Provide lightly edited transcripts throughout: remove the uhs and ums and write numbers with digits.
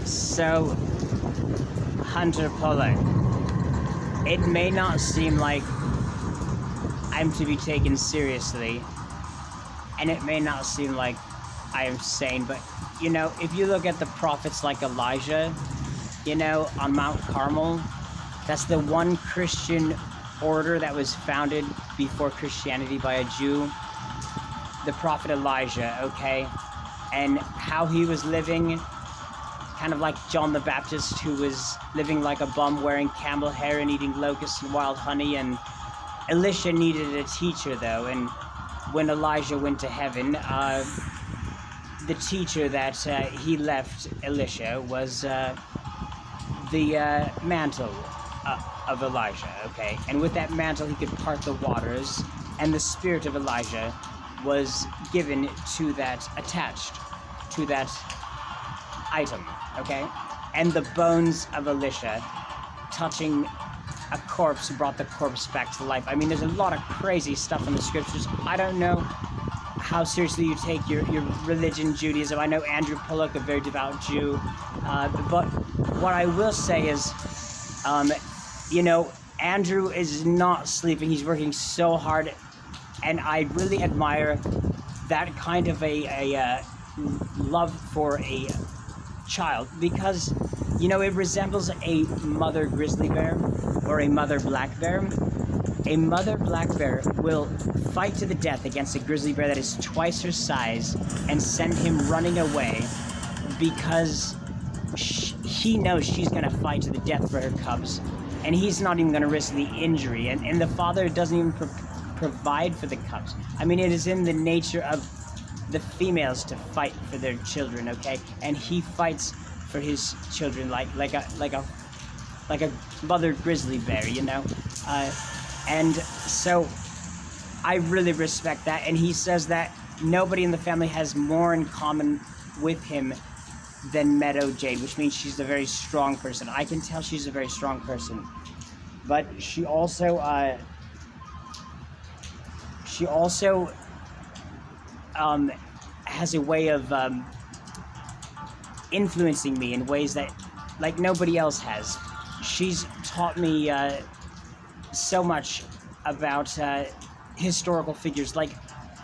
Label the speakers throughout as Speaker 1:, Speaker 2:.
Speaker 1: So, Hunter Pollack, it may not seem like I'm to be taken seriously, and it may not seem like I am sane, but, if you look at the prophets like Elijah, on Mount Carmel, that's the one Christian order that was founded before Christianity by a Jew, the prophet Elijah, okay? And how he was living, kind of like John the Baptist, who was living like a bum, wearing camel hair and eating locusts and wild honey. And Elisha needed a teacher, though, and when Elijah went to heaven, the teacher that he left Elisha was the mantle of Elijah, okay? And with that mantle, he could part the waters, and the spirit of Elijah was given to that, attached to that item, okay? And the bones of Elisha touching a corpse brought the corpse back to life. I mean, there's a lot of crazy stuff in the scriptures. I don't know how seriously you take your religion, Judaism. I know Andrew Pollack, a very devout Jew, but what I will say is, Andrew is not sleeping. He's working so hard, and I really admire that kind of a love for a child, because, it resembles a mother grizzly bear or a mother black bear. A mother black bear will fight to the death against a grizzly bear that is twice her size and send him running away because he knows she's going to fight to the death for her cubs, and he's not even going to risk the injury. And the father doesn't even provide for the cubs. I mean, it is in the nature of the females to fight for their children, okay? And he fights for his children like a mother grizzly bear, and so I really respect that. And he says that nobody in the family has more in common with him than Meadow Jade, which means she's a very strong person. I can tell she's a very strong person. But she also has a way of influencing me in ways that like nobody else has. She's taught me so much about historical figures, like,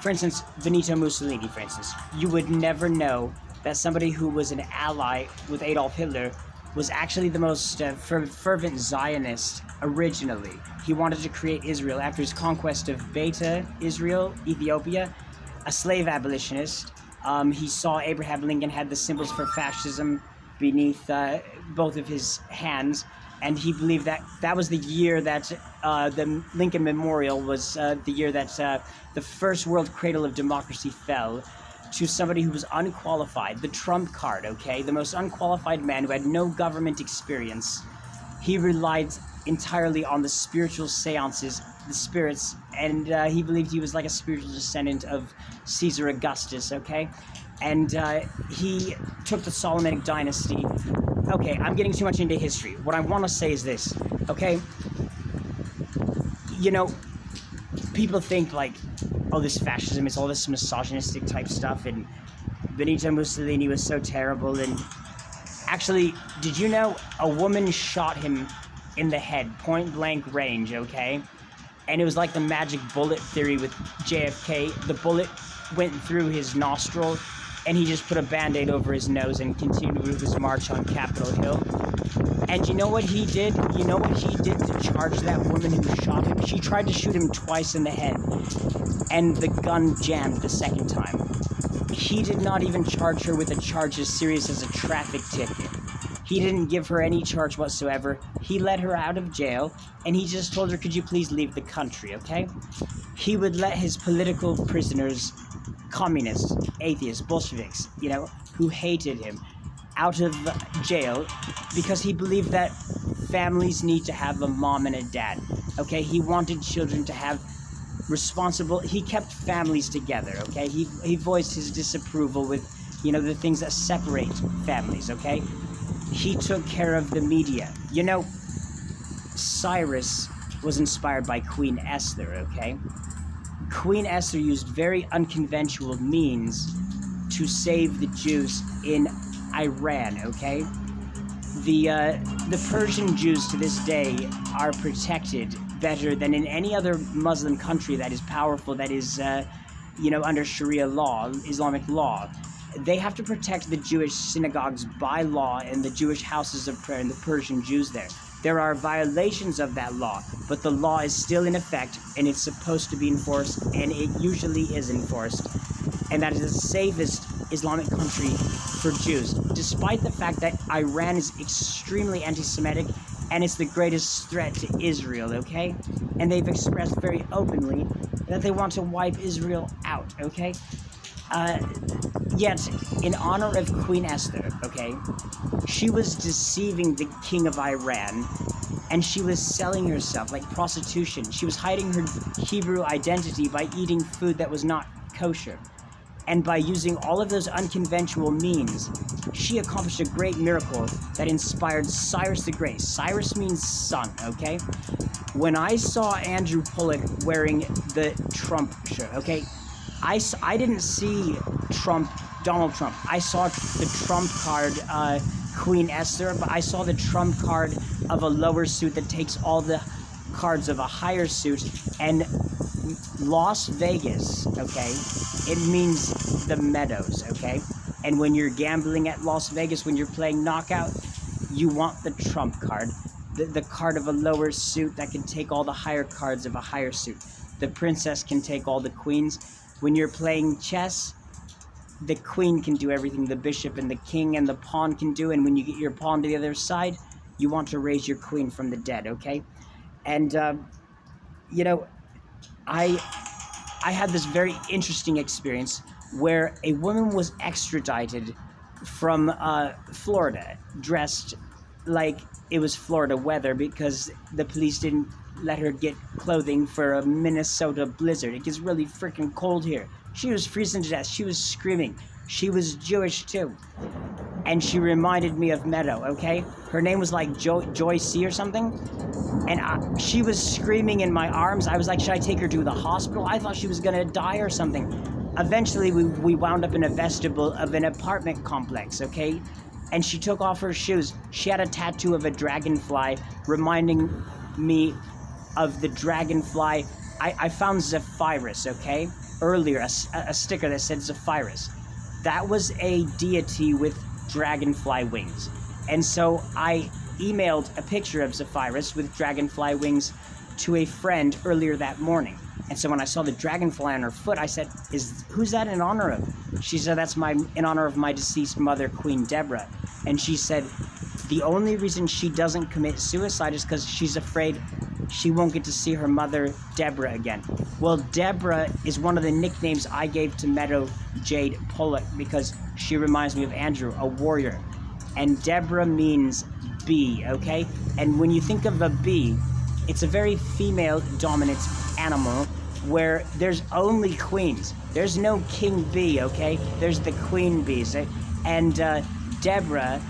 Speaker 1: for instance, Benito Mussolini, for instance. You would never know that somebody who was an ally with Adolf Hitler was actually the most fervent Zionist originally. He wanted to create Israel after his conquest of Beta Israel, Ethiopia, a slave abolitionist. He saw Abraham Lincoln had the symbols for fascism beneath both of his hands, and he believed that that was the year that the Lincoln Memorial was the year that the first world cradle of democracy fell to somebody who was unqualified, the trump card, okay? The most unqualified man who had no government experience. He relied entirely on the spiritual seances, the spirits, and he believed he was like a spiritual descendant of Caesar Augustus, okay? And he took the Solomonic dynasty. Okay, I'm getting too much into history. What I want to say is this, okay? People think like, oh, this fascism is all this misogynistic type stuff, and Benito Mussolini was so terrible. And actually, did you know a woman shot him in the head, point blank range, okay? And it was like the magic bullet theory with JFK. The bullet went through his nostril, and he just put a band-aid over his nose and continued with his march on Capitol Hill. And you know what he did? You know what he did to charge that woman who shot him? She tried to shoot him twice in the head, and the gun jammed the second time. He did not even charge her with a charge as serious as a traffic ticket. He didn't give her any charge whatsoever. He let her out of jail, and he just told her, could you please leave the country, okay? He would let his political prisoners, communists, atheists, Bolsheviks, who hated him, out of jail because he believed that families need to have a mom and a dad, okay? He wanted children to have he kept families together, okay? He voiced his disapproval with, the things that separate families, okay? He took care of the media. Cyrus was inspired by Queen Esther, okay? Queen Esther used very unconventional means to save the Jews in Iran, okay? The Persian Jews to this day are protected better than in any other Muslim country that is powerful, that is, under Sharia law, Islamic law. They have to protect the Jewish synagogues by law and the Jewish houses of prayer and the Persian Jews there. There are violations of that law, but the law is still in effect and it's supposed to be enforced, and it usually is enforced. And that is the safest Islamic country for Jews, despite the fact that Iran is extremely anti-Semitic and it's the greatest threat to Israel, okay? And they've expressed very openly that they want to wipe Israel out, okay? Yet, in honor of Queen Esther, okay, she was deceiving the king of Iran, and she was selling herself like prostitution. She was hiding her Hebrew identity by eating food that was not kosher. And by using all of those unconventional means, she accomplished a great miracle that inspired Cyrus the Great. Cyrus means son, okay? When I saw Andrew Pollack wearing the Trump shirt, okay, I didn't see Donald Trump. I saw the Trump card, Queen Esther, but I saw the Trump card of a lower suit that takes all the cards of a higher suit. And Las Vegas, okay, it means the Meadows, okay? And when you're gambling at Las Vegas, when you're playing knockout, you want the Trump card, the card of a lower suit that can take all the higher cards of a higher suit. The princess can take all the queens. When you're playing chess, the queen can do everything the bishop and the king and the pawn can do, and when you get your pawn to the other side, you want to raise your queen from the dead, okay? And, I had this very interesting experience where a woman was extradited from Florida, dressed like it was Florida weather because the police didn't let her get clothing for a Minnesota blizzard. It gets really freaking cold here. She was freezing to death. She was screaming. She was Jewish too. And she reminded me of Meadow, okay? Her name was like Joy C or something. And she was screaming in my arms. I was like, should I take her to the hospital? I thought she was gonna die or something. Eventually, we wound up in a vestibule of an apartment complex, okay? And she took off her shoes. She had a tattoo of a dragonfly, reminding me of the dragonfly. I found Zephyrus, okay? Earlier, a sticker that said Zephyrus. That was a deity with dragonfly wings. And so I emailed a picture of Zephyrus with dragonfly wings to a friend earlier that morning. And so when I saw the dragonfly on her foot, I said, who's that in honor of? She said, that's in honor of my deceased mother, Queen Deborah. And she said, the only reason she doesn't commit suicide is because she's afraid she won't get to see her mother, Deborah, again. Well, Deborah is one of the nicknames I gave to Meadow Jade Pollack because she reminds me of Andrew, a warrior. And Deborah means bee, okay? And when you think of a bee, it's a very female-dominant animal where there's only queens. There's no king bee, okay? There's the queen bees. And Deborah,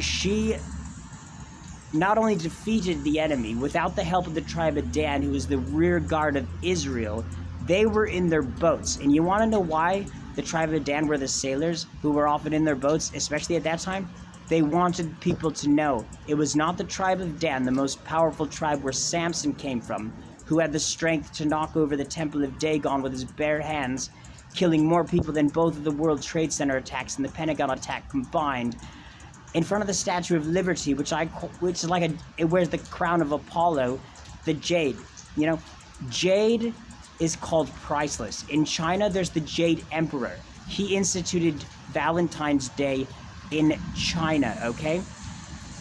Speaker 1: she not only defeated the enemy without the help of the tribe of Dan, who was the rear guard of Israel. They were in their boats. And you want to know why the tribe of Dan were the sailors who were often in their boats, especially at that time? They wanted people to know it was not the tribe of Dan, the most powerful tribe where Samson came from, who had the strength to knock over the temple of Dagon with his bare hands, killing more people than both of the World Trade Center attacks and the Pentagon attack combined. In front of the Statue of Liberty, which is like it wears the crown of Apollo, the jade. You know, jade is called priceless. In China, there's the Jade Emperor. He instituted Valentine's Day in China, okay?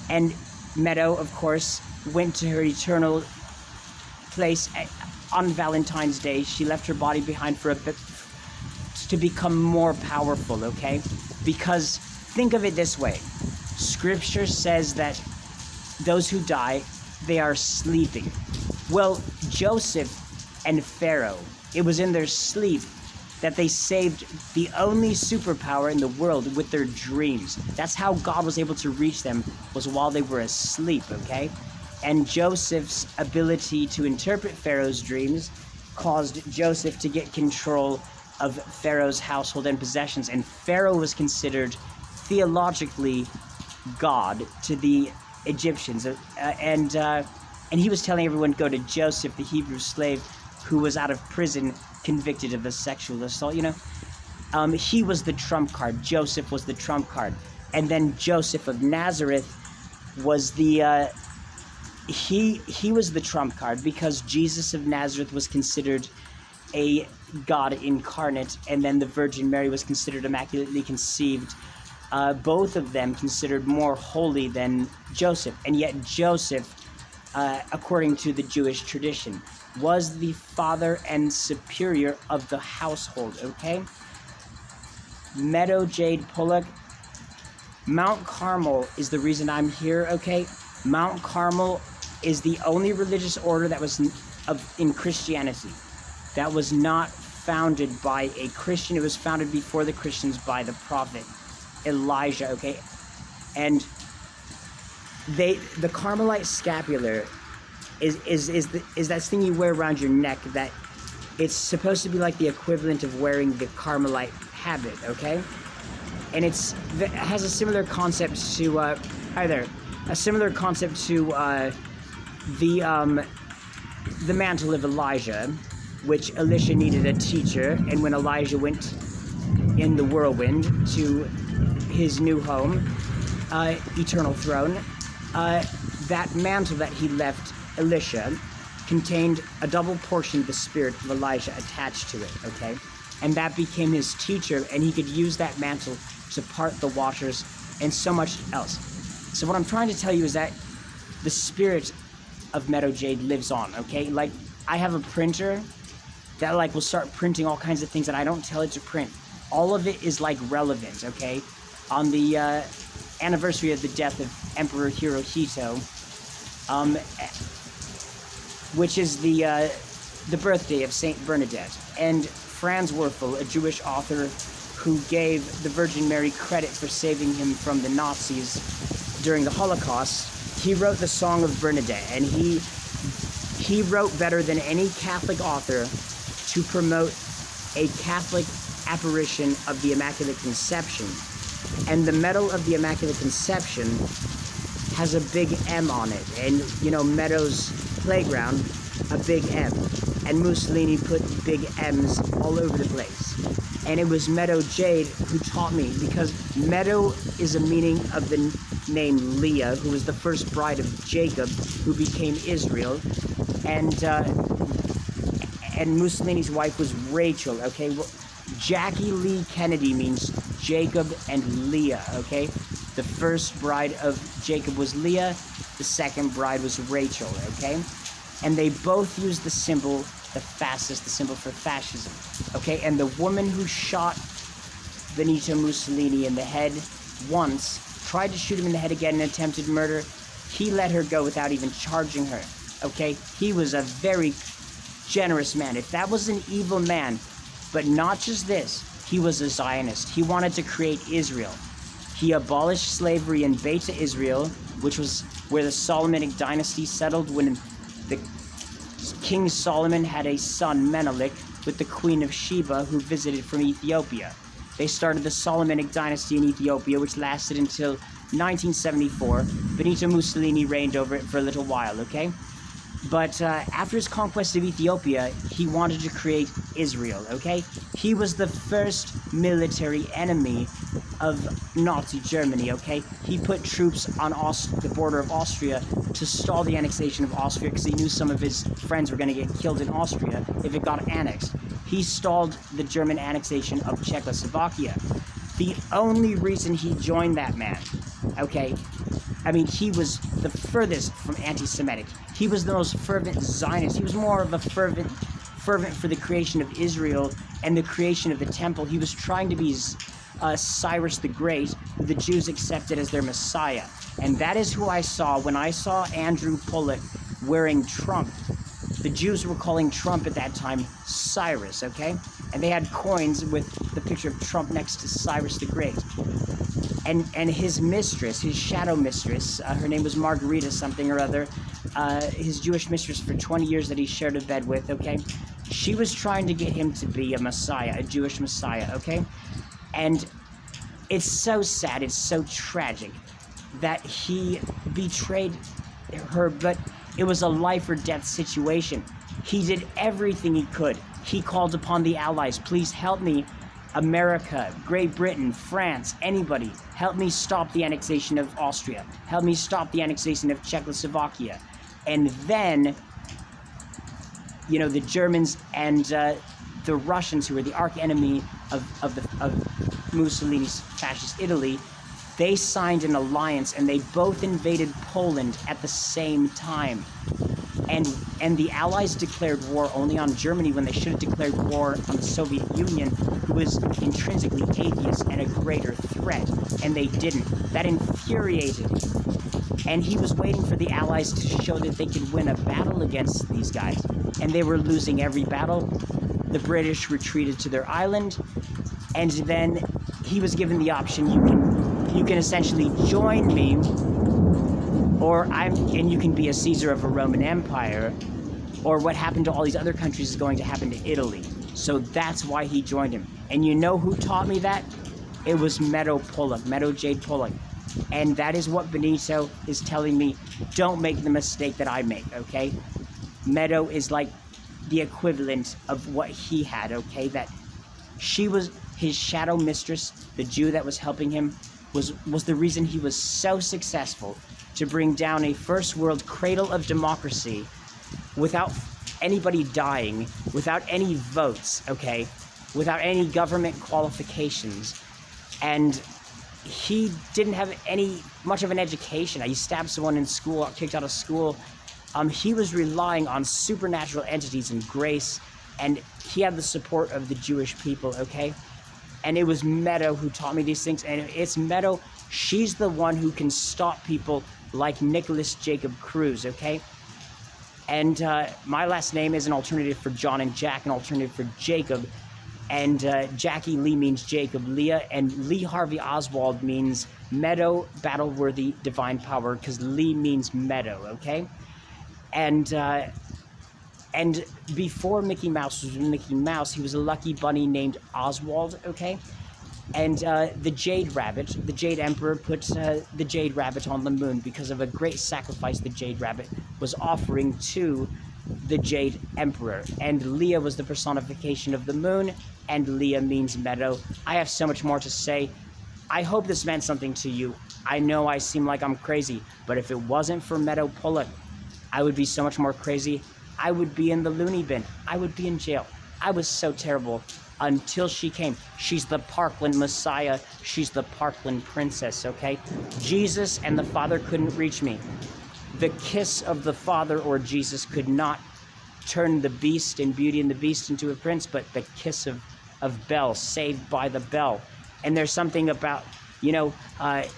Speaker 1: And Meadow, of course, went to her eternal place on Valentine's Day. She left her body behind for a bit to become more powerful, okay? Because think of it this way. Scripture says that those who die, they are sleeping. Well, Joseph and Pharaoh, it was in their sleep that they saved the only superpower in the world with their dreams. That's how God was able to reach them, was while they were asleep, okay? And Joseph's ability to interpret Pharaoh's dreams caused Joseph to get control of Pharaoh's household and possessions. And Pharaoh was considered theologically God to the Egyptians, and he was telling everyone to go to Joseph, the Hebrew slave, who was out of prison, convicted of a sexual assault. He was the trump card. Joseph was the trump card, and then Joseph of Nazareth was the he was the trump card because Jesus of Nazareth was considered a God incarnate, and then the Virgin Mary was considered immaculately conceived. Both of them considered more holy than Joseph, and yet Joseph, according to the Jewish tradition, was the father and superior of the household, okay? Meadow Jade, Pollack, Mount Carmel is the reason I'm here, okay? Mount Carmel is the only religious order that was in Christianity that was not founded by a Christian. It was founded before the Christians by the prophet Elijah, okay? And the Carmelite scapular is that thing you wear around your neck, that it's supposed to be like the equivalent of wearing the Carmelite habit, okay? And it has a similar concept to a similar concept to the mantle of Elijah, which Elisha needed a teacher, and when Elijah went in the whirlwind to his new home, eternal throne, that mantle that he left Elisha contained a double portion of the spirit of Elijah attached to it, okay? And that became his teacher, and he could use that mantle to part the waters and so much else. So what I'm trying to tell you is that the spirit of Meadow Jade lives on, okay? Like, I have a printer that like will start printing all kinds of things that I don't tell it to print. All of it is like relevant, okay? On the anniversary of the death of Emperor Hirohito, which is the birthday of Saint Bernadette, and Franz Werfel, a Jewish author who gave the Virgin Mary credit for saving him from the Nazis during the Holocaust, he wrote the Song of Bernadette, and he wrote better than any Catholic author to promote a Catholic apparition of the Immaculate Conception. And the medal of the Immaculate Conception has a big M on it, and Meadow's playground, a big M, and Mussolini put big M's all over the place. And it was Meadow Jade who taught me, because Meadow is a meaning of the name Leah, who was the first bride of Jacob, who became Israel, and Mussolini's wife was Rachel, okay? Well, Jackie Lee Kennedy means Jacob and Leah, okay? The first bride of Jacob was Leah, the second bride was Rachel, okay? And they both used the symbol, the fascist, the symbol for fascism, okay? And the woman who shot Benito Mussolini in the head once, tried to shoot him in the head again in attempted murder, he let her go without even charging her, okay? He was a very generous man. If that was an evil man, but not just this, he was a Zionist. He wanted to create Israel. He abolished slavery in Beta Israel, which was where the Solomonic dynasty settled when the King Solomon had a son, Menelik, with the Queen of Sheba, who visited from Ethiopia. They started the Solomonic dynasty in Ethiopia, which lasted until 1974. Benito Mussolini reigned over it for a little while, okay? But after his conquest of Ethiopia, he wanted to create Israel, okay? He was the first military enemy of Nazi Germany, okay? He put troops on the border of Austria to stall the annexation of Austria because he knew some of his friends were going to get killed in Austria if it got annexed. He stalled the German annexation of Czechoslovakia. The only reason he joined that man, okay, I mean, he was the furthest from anti-Semitic. He was the most fervent Zionist. He was more of a fervent for the creation of Israel and the creation of the temple. He was trying to be Cyrus the Great, who the Jews accepted as their Messiah. And that is who I saw when I saw Andrew Pollack wearing Trump. The Jews were calling Trump at that time Cyrus, okay? And they had coins with the picture of Trump next to Cyrus the Great. And his mistress, his shadow mistress, her name was Margarita something or other, his Jewish mistress for 20 years that he shared a bed with, okay? She was trying to get him to be a Messiah, a Jewish Messiah, okay? And it's so sad, it's so tragic. that he betrayed her, but it was a life or death situation. He did everything he could. He called upon the Allies, please help me, America, Great Britain, France, anybody, help me stop the annexation of Austria, help me stop the annexation of Czechoslovakia. And then, you know, the Germans and the Russians, who were the arch enemy of Mussolini's fascist Italy, they signed an alliance, and they both invaded Poland at the same time. And the Allies declared war only on Germany when they should have declared war on the Soviet Union, who was intrinsically atheist and a greater threat, and they didn't. That infuriated him. And he was waiting for the Allies to show that they could win a battle against these guys, and they were losing every battle. The British retreated to their island, and then he was given the option, you can essentially join me, and you can be a Caesar of a Roman Empire, or what happened to all these other countries is going to happen to Italy. So that's why he joined him. And you know who taught me that? It was Meadow Jade Pollack. And that is what Benito is telling me, don't make the mistake that I make, okay? Meadow is like the equivalent of what he had, okay? That she was his shadow mistress, the Jew that was helping him, was the reason he was so successful to bring down a first world cradle of democracy without anybody dying, without any votes, okay, without any government qualifications. And he didn't have much of an education. He stabbed someone in school, kicked out of school. He was relying on supernatural entities and grace, and he had the support of the Jewish people, okay? And it was Meadow who taught me these things, and it's Meadow, she's the one who can stop people like Nicholas Jacob Cruz, okay? And my last name is an alternative for John and Jack, an alternative for Jacob. And Jackie Lee means Jacob Leah, and Lee Harvey Oswald means Meadow, battle-worthy, divine power, because Lee means meadow, okay? And before Mickey Mouse was Mickey Mouse, he was a lucky bunny named Oswald, okay? And the Jade Rabbit, the Jade Emperor, put the Jade Rabbit on the moon because of a great sacrifice the Jade Rabbit was offering to the Jade Emperor. And Leah was the personification of the moon, and Leah means meadow. I have so much more to say. I hope this meant something to you. I know I seem like I'm crazy, but if it wasn't for Meadow Pollack, I would be so much more crazy. I would be in the loony bin. I would be in jail. I was so terrible until she came. She's the Parkland Messiah. She's the Parkland Princess, okay? Jesus and the Father couldn't reach me. The kiss of the Father or Jesus could not turn the Beast in Beauty and the Beast into a prince, but the kiss of Belle, saved by the bell. And there's something about, you know,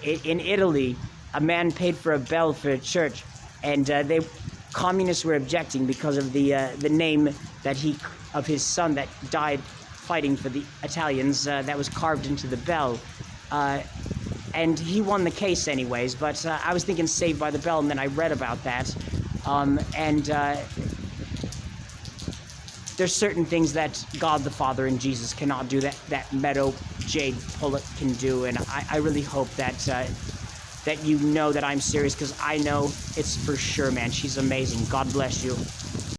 Speaker 1: in Italy, a man paid for a bell for a church, and communists were objecting because of the name of his son that died fighting for the Italians, that was carved into the bell. And he won the case anyways, but I was thinking Saved by the Bell, and then I read about that. There's certain things that God the Father and Jesus cannot do that Meadow Jade Pollack can do, and I really hope that that you know that I'm serious, because I know it's for sure, man. She's amazing. God bless you.